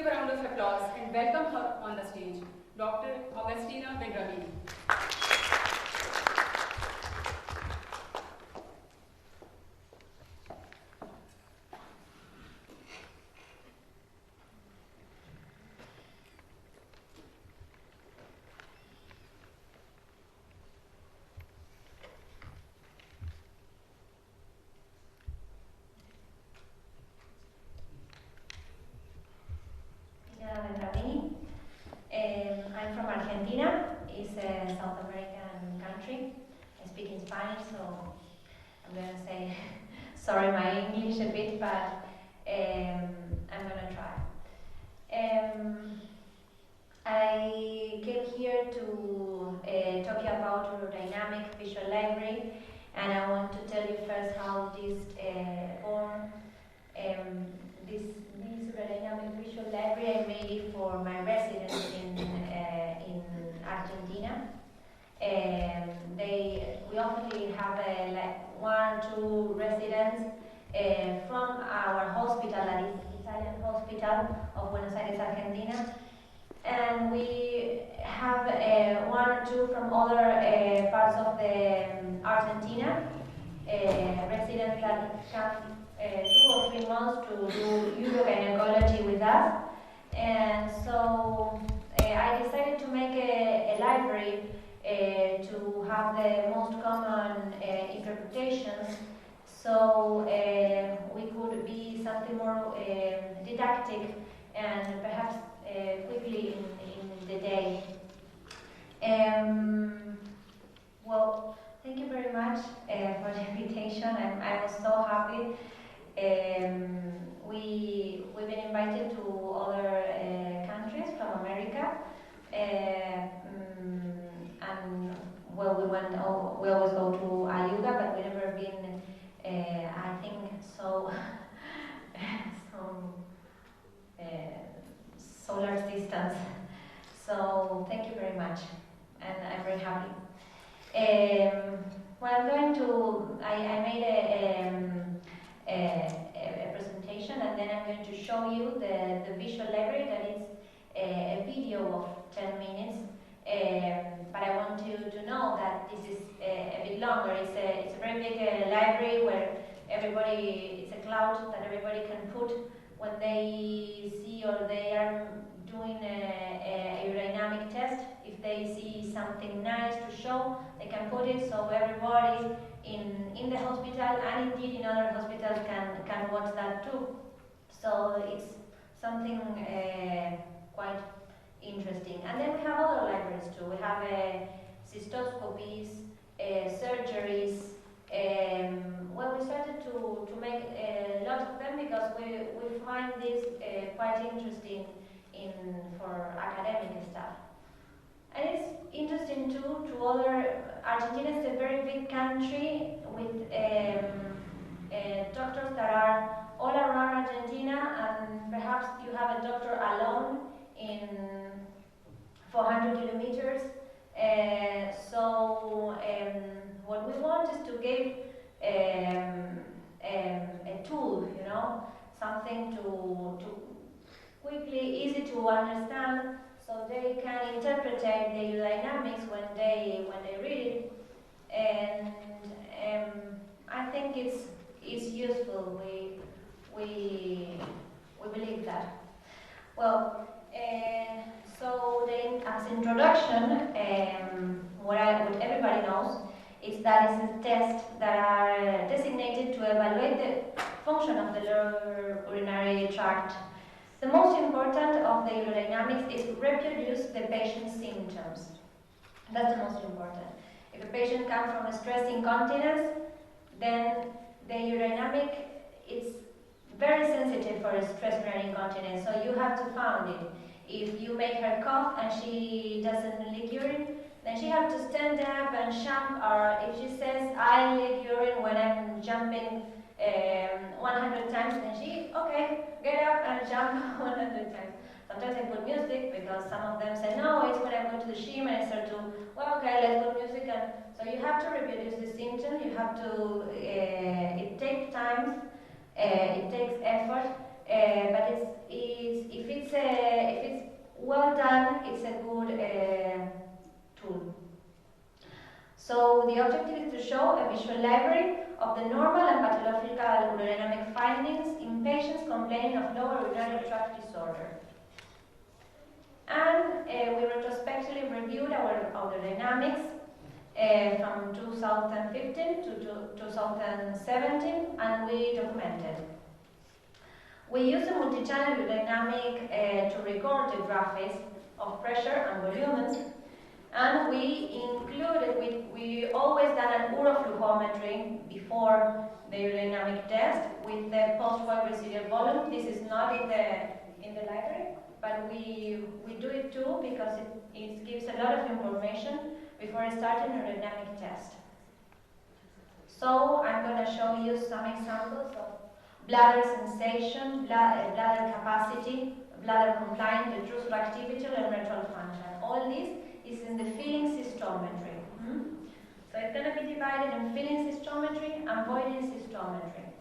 give a round of applause and welcome her on the stage, Dr. Augustina Benramini. I'm from Argentina. It's a South American country. I speak in Spanish, so I'm going to say sorry my English a bit, but I'm going to try. I came here to talk about urodynamic visual library, and I want to tell you first how this born. This urodynamic visual library, I made it for my residents in Argentina. We often have like 1 or 2 residents from our hospital, that is Italian hospital of Buenos Aires, Argentina, and we have 1 or 2 from other parts of the Argentina, residents that come 2 or 3 months to do urogynecology with us. And so I decided to make a library to have the most common interpretations, so we could be something more didactic and perhaps quickly in the day. Well, thank you very much for the invitation. I was so happy. We've been invited to other countries from America, and well, we always go to Ayuda, but we never been, I think, so so large distance. So thank you very much, and I'm very happy. Well, I'm going to. I made a presentation, and then I'm going to show you the visual library. That is a video of 10 minutes, but I want you to know that this is a bit longer. It's a very big library where everybody, it's a cloud that everybody can put when they see or they are doing a urodynamic test. If they see something nice to show, they can put it, so everybody in the hospital and indeed in other hospitals can watch that too. So it's something quite interesting. And then we have other libraries too. We have cystoscopies, surgeries. Well, we started to make lots of them because we find this quite interesting for academic stuff. And it's interesting too to other. Argentina is a very big country with doctors that are all around Argentina, and perhaps you have a doctor alone in 400 kilometers. So what we want is to give a tool, you know, something to quickly, easy to understand, so they can interpret the urodynamics when they read it, and I think it's useful. We believe that. Well, so as introduction, what everybody knows is that it's a test that are designated to evaluate the function of the lower urinary tract. The most important of the urodynamics is to reproduce the patient's symptoms. That's the most important. If a patient comes from a stress incontinence, then the urodynamic is very sensitive for a stress urinary incontinence, so you have to find it. If you make her cough and she doesn't leak urine, then she has to stand up and jump, or if she says, I leak urine when I'm jumping 100 times, then she, okay, get up and jump 100 times. Sometimes I put music because some of them say, no, it's when I go to the gym and I start to, well, okay, let's put music. And so you have to reproduce the symptom, you have to, it takes time, it takes effort, but if it's a So the objective is to show a visual library of the normal and pathological urodynamic findings in patients complaining of lower urinary tract disorder. And we retrospectively reviewed our urodynamics from 2015 to 2017, and we documented. We used a multi-channel urodynamic to record the graphics of pressure and volumes, and we included, we always done an urofluometry before the urodynamic test with the post-void residual volume. This is not in the library, but we do it too because it gives a lot of information before starting a urodynamic test. So I'm going to show you some examples of bladder sensation, bladder capacity, bladder compliance, the true activity, and rectal function. All this is in the feeling cystometry. So it's going to be divided in feeling cystometry and voiding cystometry.